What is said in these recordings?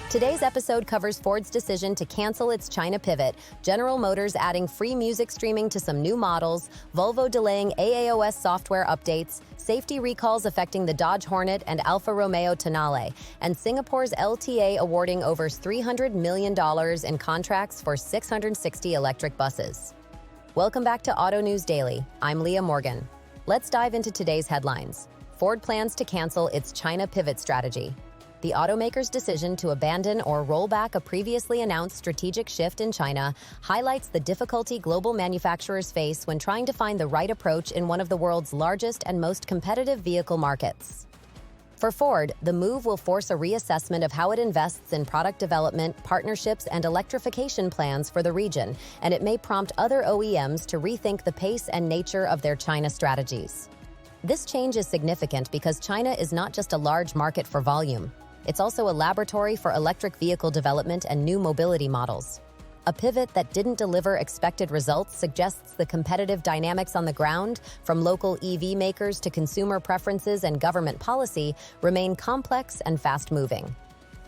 Today's episode covers Ford's decision to cancel its China pivot, General Motors adding free music streaming to some new models, Volvo delaying AAOS software updates, safety recalls affecting the Dodge Hornet and Alfa Romeo Tonale, and Singapore's LTA awarding over $300 million in contracts for 660 electric buses. Welcome back to Autonews Daily. I'm Leah Morgan. Let's dive into today's headlines. Ford plans to cancel its China pivot strategy. The automaker's decision to abandon or roll back a previously announced strategic shift in China highlights the difficulty global manufacturers face when trying to find the right approach in one of the world's largest and most competitive vehicle markets. For Ford, the move will force a reassessment of how it invests in product development, partnerships, and electrification plans for the region, and it may prompt other OEMs to rethink the pace and nature of their China strategies. This change is significant because China is not just a large market for volume. It's also a laboratory for electric vehicle development and new mobility models. A pivot that didn't deliver expected results suggests the competitive dynamics on the ground, from local EV makers to consumer preferences and government policy, remain complex and fast-moving.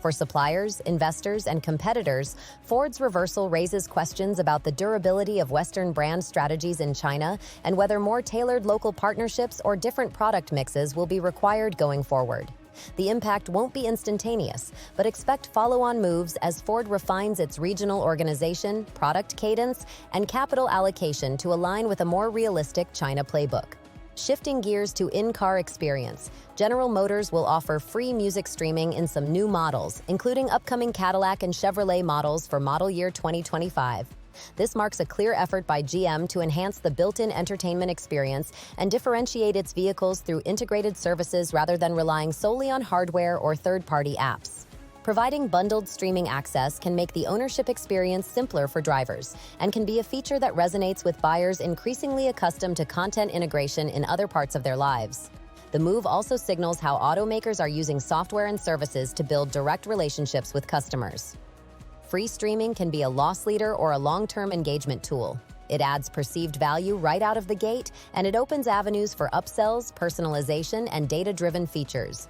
For suppliers, investors, and competitors, Ford's reversal raises questions about the durability of Western brand strategies in China and whether more tailored local partnerships or different product mixes will be required going forward. The impact won't be instantaneous, but expect follow-on moves as Ford refines its regional organization, product cadence, and capital allocation to align with a more realistic China playbook. Shifting gears to in-car experience, General Motors will offer free music streaming in some new models, including upcoming Cadillac and Chevrolet models for model year 2025. This marks a clear effort by GM to enhance the built-in entertainment experience and differentiate its vehicles through integrated services rather than relying solely on hardware or third-party apps. Providing bundled streaming access can make the ownership experience simpler for drivers and can be a feature that resonates with buyers increasingly accustomed to content integration in other parts of their lives. The move also signals how automakers are using software and services to build direct relationships with customers. Free streaming can be a loss leader or a long-term engagement tool. It adds perceived value right out of the gate, and it opens avenues for upsells, personalization, and data-driven features.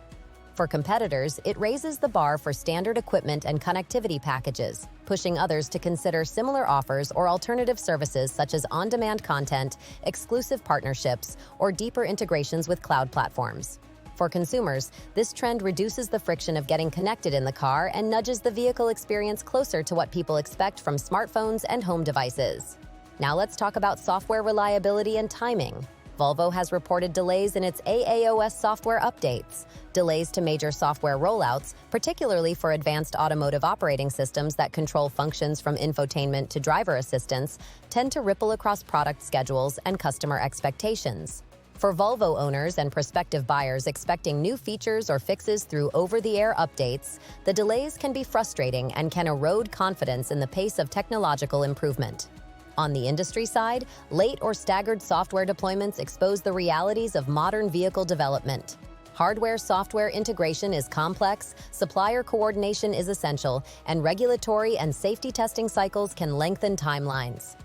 For competitors, it raises the bar for standard equipment and connectivity packages, pushing others to consider similar offers or alternative services such as on-demand content, exclusive partnerships, or deeper integrations with cloud platforms. For consumers, this trend reduces the friction of getting connected in the car and nudges the vehicle experience closer to what people expect from smartphones and home devices. Now let's talk about software reliability and timing. Volvo has reported delays in its AAOS software updates. Delays to major software rollouts, particularly for advanced automotive operating systems that control functions from infotainment to driver assistance, tend to ripple across product schedules and customer expectations. For Volvo owners and prospective buyers expecting new features or fixes through over-the-air updates, the delays can be frustrating and can erode confidence in the pace of technological improvement. On the industry side, late or staggered software deployments expose the realities of modern vehicle development. Hardware-software integration is complex, supplier coordination is essential, and regulatory and safety testing cycles can lengthen timelines.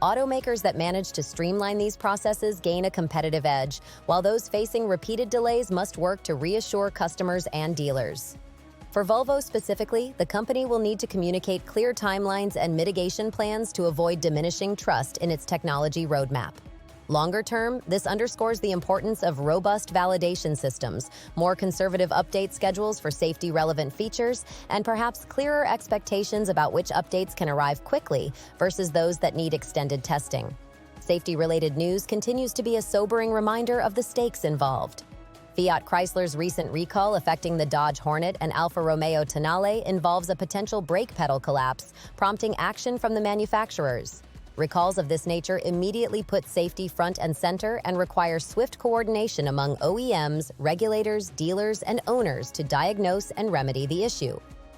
Automakers that manage to streamline these processes gain a competitive edge, while those facing repeated delays must work to reassure customers and dealers. For Volvo specifically, the company will need to communicate clear timelines and mitigation plans to avoid diminishing trust in its technology roadmap. Longer term, this underscores the importance of robust validation systems, more conservative update schedules for safety-relevant features, and perhaps clearer expectations about which updates can arrive quickly versus those that need extended testing. Safety-related news continues to be a sobering reminder of the stakes involved. Fiat Chrysler's recent recall affecting the Dodge Hornet and Alfa Romeo Tonale involves a potential brake pedal collapse, prompting action from the manufacturers. Recalls of this nature immediately put safety front and center and require swift coordination among OEMs, regulators, dealers, and owners to diagnose and remedy the issue.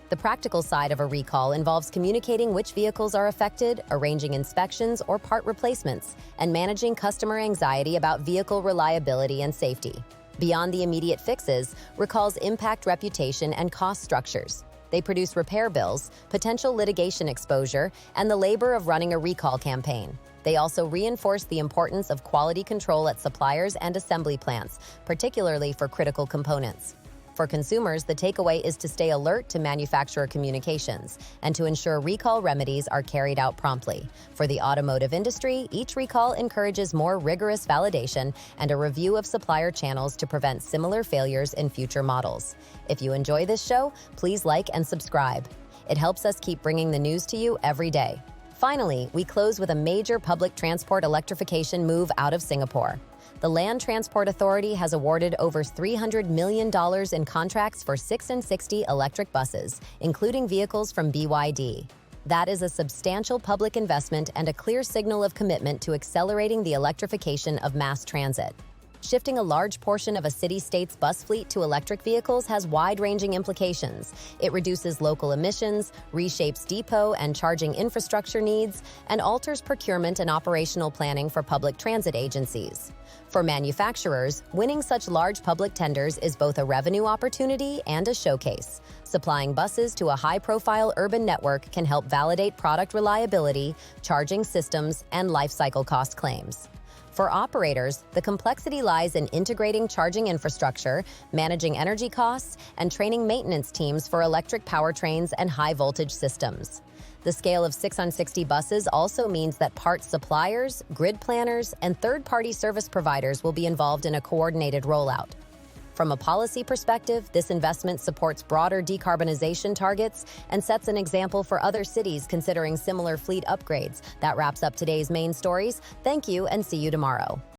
The practical side of a recall involves communicating which vehicles are affected, arranging inspections or part replacements, and managing customer anxiety about vehicle reliability and safety. Beyond the immediate fixes, recalls impact reputation and cost structures. They produce repair bills, potential litigation exposure, and the labor of running a recall campaign. They also reinforce the importance of quality control at suppliers and assembly plants, particularly for critical components. For consumers, the takeaway is to stay alert to manufacturer communications and to ensure recall remedies are carried out promptly. For the automotive industry, each recall encourages more rigorous validation and a review of supplier channels to prevent similar failures in future models. If you enjoy this show, please like and subscribe. It helps us keep bringing the news to you every day. Finally, we close with a major public transport electrification move out of Singapore. The Land Transport Authority has awarded over $300 million in contracts for 6 and 60 electric buses, including vehicles from BYD. That is a substantial public investment and a clear signal of commitment to accelerating the electrification of mass transit. Shifting a large portion of a city-state's bus fleet to electric vehicles has wide-ranging implications. It reduces local emissions, reshapes depot and charging infrastructure needs, and alters procurement and operational planning for public transit agencies. For manufacturers, winning such large public tenders is both a revenue opportunity and a showcase. Supplying buses to a high-profile urban network can help validate product reliability, charging systems, and life cycle cost claims. For operators, the complexity lies in integrating charging infrastructure, managing energy costs, and training maintenance teams for electric powertrains and high-voltage systems. The scale of 6 on 60 buses also means that parts suppliers, grid planners, and third-party service providers will be involved in a coordinated rollout. From a policy perspective, this investment supports broader decarbonization targets and sets an example for other cities considering similar fleet upgrades. That wraps up today's main stories. Thank you and see you tomorrow.